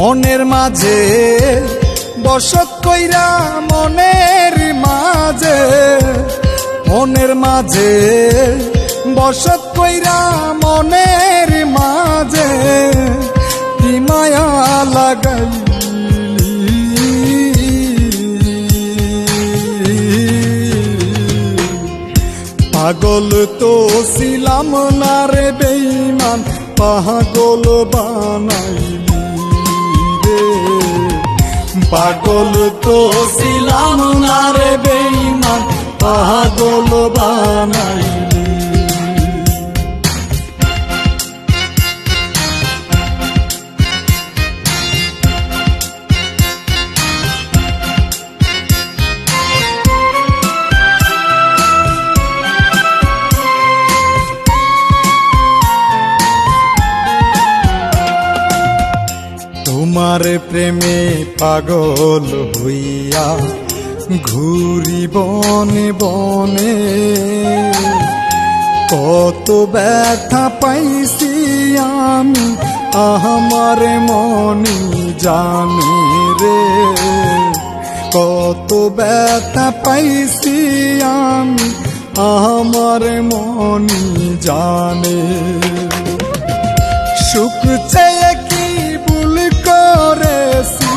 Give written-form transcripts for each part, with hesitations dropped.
মনের মাঝে বসত কইরা মনের মাঝে, মনের মাঝে বসত কইরা মনের মাঝে কি মায়া লাগাইলি। পাগল তো ছিলাম না রে বেঈমান, পাগল বানাইলি রে। পাগল তো ছিলাম না রে বেঈমান, পাগল বানাইলি। তোমার প্রেমে পাগল হইয়া ঘুরি বনে বনে, কত ব্যথা পাইছি আমি আমার মনে জানে রে। কত ব্যথা পাইছি আমি আমার মনে জানে। সুখ চেয়ে কি ভুল করেছি,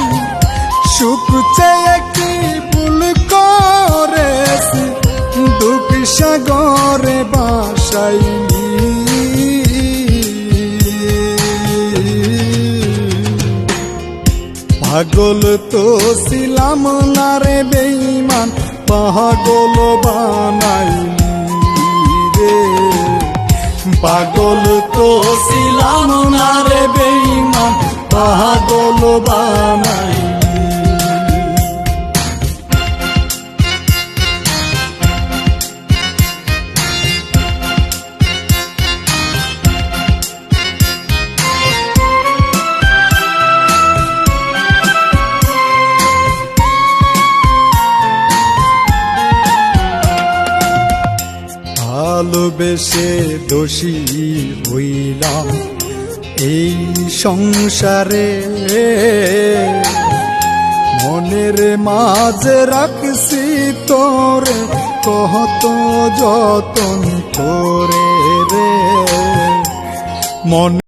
সুখ চেয়ে কি ভুল করেছি, দুঃখ সাগরে বাসাইলি। পাগল তো ছিলাম না রে বেঈমান, পাগল বানাইলি রে। পাগল তো ছিলাম না রে বেঈমান, পাগল বানাইলি। ভালোবেসে দোষী হইলাম এই সংসারে, মনের মাঝে রাখছি তোরে কত যতন করে রে। মন